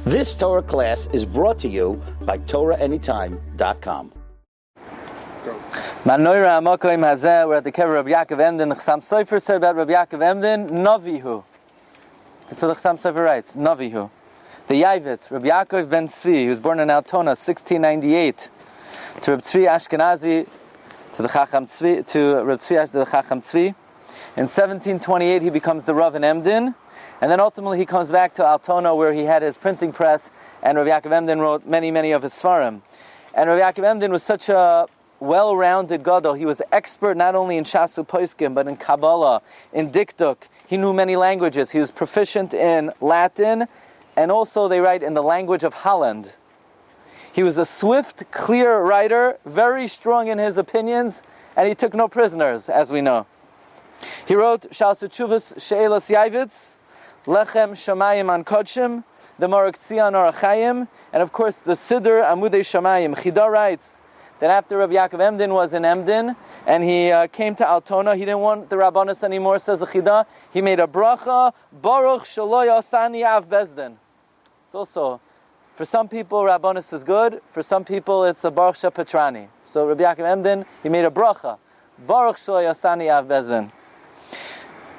This Torah class is brought to you by TorahAnytime.com. We're at the Kever Rabbi Yaakov Emden. The Chassam Sofer said about Rabbi Yaakov Emden, Navihu. That's what the Chassam Sofer writes, Navihu. The Yavitz, Rabbi Yaakov ben Tzvi, he was born in Altona, 1698, to Rabbi Tzvi Ashkenazi, to the Chacham Tzvi, to Rabbi Tzvi, the Chacham Tzvi. In 1728, he becomes the Rav in Emden, and then ultimately he comes back to Altona, where he had his printing press, and Rabbi Yaakov Emden wrote many of his Sfarim. And Rabbi Yaakov Emden was such a well-rounded gadol. He was expert not only in Shasu Poskim, but in Kabbalah, in Diktuk. He knew many languages. He was proficient in Latin, and also they write in the language of Holland. He was a swift, clear writer, very strong in his opinions, and he took no prisoners, as we know. He wrote Shasu Tshuvas She'elas Yavitz, Lechem Shamayim An Kodshim, the Marek Tzion Orachayim, and of course the Siddur Amudei Shamayim. Chida writes that after Rabbi Yaakov Emden was in Emden, and he came to Altona, he didn't want the Rabbanis anymore, says the Chida. He made a bracha, Baruch Shelo Yasani Av Bezdin. It's also, for some people, Rabbanis is good. For some people, it's a Baruch Shepetrani. So Rabbi Yaakov Emden, he made a bracha, Baruch Shelo Yasani Av Bezdin.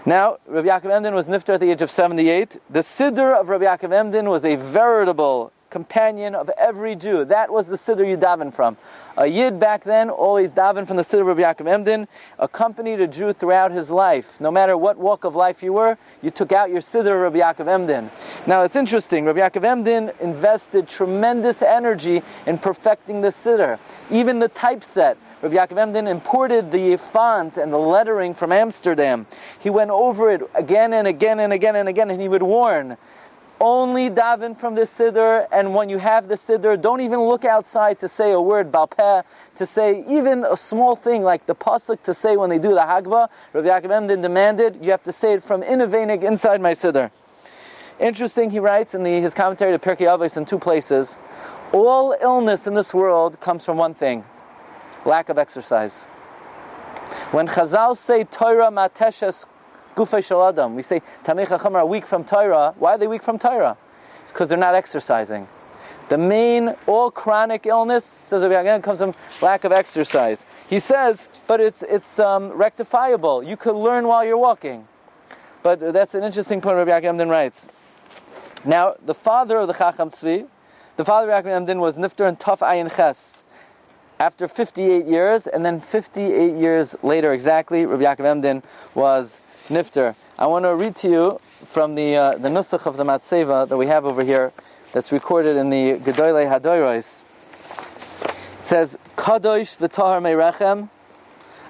Now, Rabbi Yaakov Emden was nifter at the age of 78. The Siddur of Rabbi Yaakov Emden was a veritable companion of every Jew. That was the Siddur you daven from. A Yid back then always davened from the Siddur of Rabbi Yaakov Emden, accompanied a Jew throughout his life. No matter what walk of life you were, you took out your Siddur of Rabbi Yaakov Emden. Now it's interesting, Rabbi Yaakov Emden invested tremendous energy in perfecting the Siddur. Even the typeset. Rabbi Yaakov Emden imported the font and the lettering from Amsterdam. He went over it again and again and again and again, and he would warn, only daven from the Siddur, and when you have the Siddur, don't even look outside to say a word, balpeh, to say even a small thing like the pasuk to say when they do the Hagvah. Rabbi Yaakov Emden demanded, you have to say it from Inavenig inside my Siddur. Interesting, he writes in his commentary to Pirkei Avos in two places, all illness in this world comes from one thing, lack of exercise. When Chazal say Torah mateshes gufay shel adam, we say Tamei Chacham are weak from Torah. Why are they weak from Torah? It's because they're not exercising. The main, all chronic illness, says Rabbi Yaakov, comes from lack of exercise. He says, but it's rectifiable. You could learn while you're walking. But that's an interesting point Rabbi Yaakov Emden writes. Now, the father of the Chacham Tzvi, the father of Rabbi Yaakov Emden was Nifter and Taf Ayin Ches. After 58 years, and then 58 years later exactly, Rabbi Yaakov Emden was Nifter. I want to read to you from the Nusach of the Matseva that we have over here, that's recorded in the Gedolei Hadoros. It says, Kadosh v'tahar me'rechem,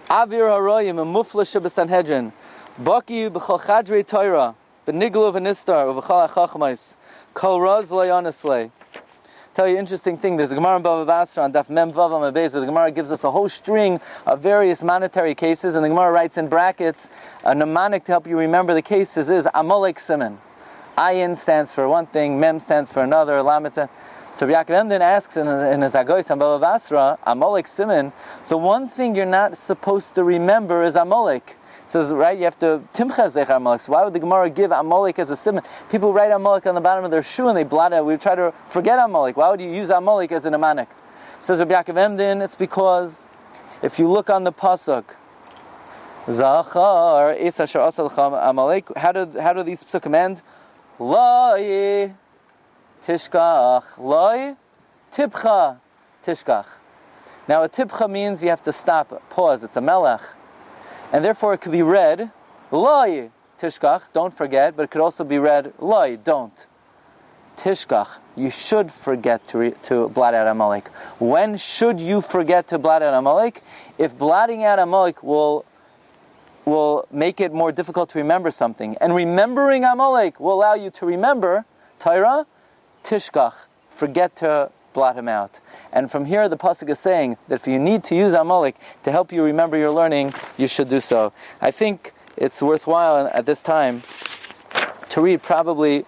Avir haroyim u'mufla shebesanhedrin, Baki b'chol chadrei Torah, b'niglu v'nistar, u'v'chol ha'chachmais, kol raz lo yonaslei. Tell you an interesting thing. There's a Gemara in Bava Basra on Daf Mem Vav Amabez, where the Gemara gives us a whole string of various monetary cases, and the Gemara writes in brackets, a mnemonic to help you remember the cases is Amalek Siman. Ayin stands for one thing, Mem stands for another, Lamed stands. So Yaakov Emden asks in his Agois on Bava Basra, Amalek Siman, the one thing you're not supposed to remember is Amalek. It says, right, you have to timcha zecher Amalek. So why would the Gemara give Amalek as a simon? People write Amalek on the bottom of their shoe and they blot it. We try to forget Amalek. Why would you use Amalek as a mnemonic? Says Rabbi Yaakov Emden, it's because if you look on the pasuk, Zachar es asher asa l'cha Amalek, how do these psukim end? Loi tishkach, loi tipcha tishkach. Now a tipcha means you have to stop, pause. It's a melech. And therefore it could be read, Loi tishkach, don't forget, but it could also be read, Loi, don't. Tishkach, you should forget to blot out Amalek. When should you forget to blot out Amalek? If blotting out Amalek will make it more difficult to remember something, and remembering Amalek will allow you to remember Torah, Tishkach, forget to blot him out. And from here the pasuk is saying that if you need to use Amalek to help you remember your learning, you should do so. I think it's worthwhile at this time to read probably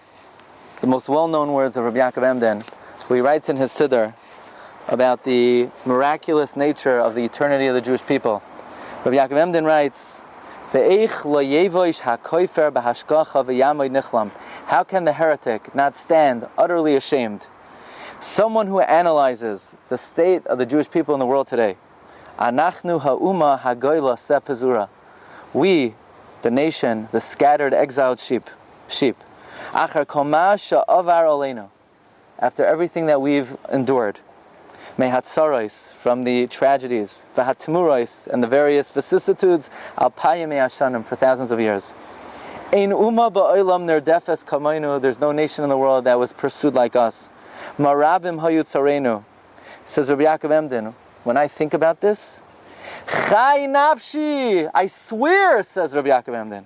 the most well-known words of Rabbi Yaakov Emden, who he writes in his Siddur about the miraculous nature of the eternity of the Jewish people. Rabbi Yaakov Emden writes, How can the heretic not stand utterly ashamed? Someone who analyzes the state of the Jewish people in the world today. Anachnu ha'uma ha'goyla sepezura. We, the nation, the scattered, exiled sheep. Achar kol ma she'avar aleinu. After everything that we've endured. Mehatzaros, from the tragedies, v'hatmuros, and the various vicissitudes, alpayim me'ashanim, for thousands of years. Ein umma ba'olam nerdefes kamaynu. There's no nation in the world that was pursued like us. Marabim hayu tzarenu. Says Rabbi Yaakov Emden, when I think about this, chai nafshi, I swear, says Rabbi Yaakov Emden,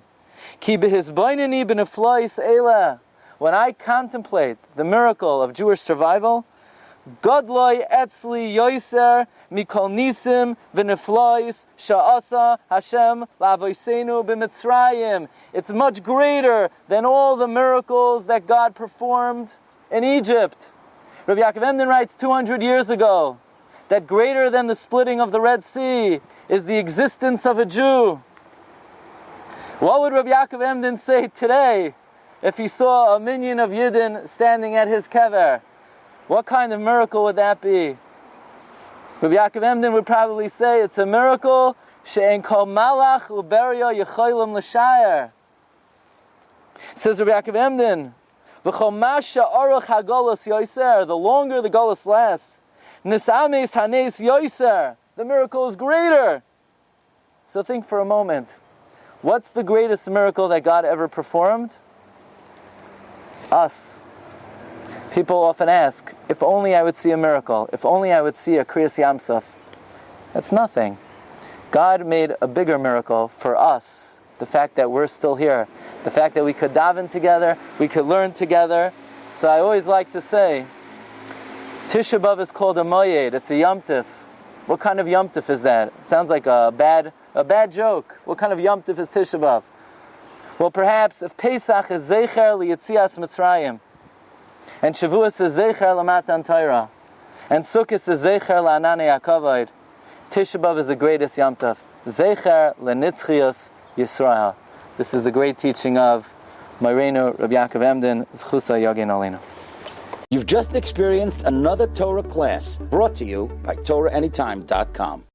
ki behizbainani b'neflois eila. When I contemplate the miracle of Jewish survival, Godloi etzli yoiser mikol nisim v'neflois sha'asa Hashem la'avoseinu b'Mitzrayim. It's much greater than all the miracles that God performed in Egypt. Rabbi Yaakov Emden writes 200 years ago that greater than the splitting of the Red Sea is the existence of a Jew. What would Rabbi Yaakov Emden say today if he saw a minion of Yidden standing at his Kever? What kind of miracle would that be? Rabbi Yaakov Emden would probably say it's a miracle she'en kol malach uberia yecholim l'shayar. Says Rabbi Yaakov Emden, v'chol ma she'aruch hagolus yoiser, the longer the golus lasts, nisames hanes yoiser, the miracle is greater. So think for a moment, what's the greatest miracle that God ever performed? Us. People often ask, if only I would see a miracle, if only I would see a Kriyas Yamsuf. That's nothing. God made a bigger miracle for us, the fact that we're still here, the fact that we could daven together, we could learn together. So I always like to say, Tisha B'Av is called a Moyed, it's a Yom Tif. What kind of Yom Tif is that? It sounds like a bad joke. What kind of Yom Tif is Tisha B'Av? Well, perhaps if Pesach is Zecher L'Yetzias Mitzrayim, and Shavuos is Zecher L'Matan Torah, and Sukkot is Zecher L'Ananei HaKavod, Tisha B'Av is the greatest Yom Tov. Zecher L'Nitzchios Yisrael. This is the great teaching of Moreinu Rabbi Yaakov Emden, Zchusa Yagin Aleinu. You've just experienced another Torah class brought to you by TorahAnytime.com.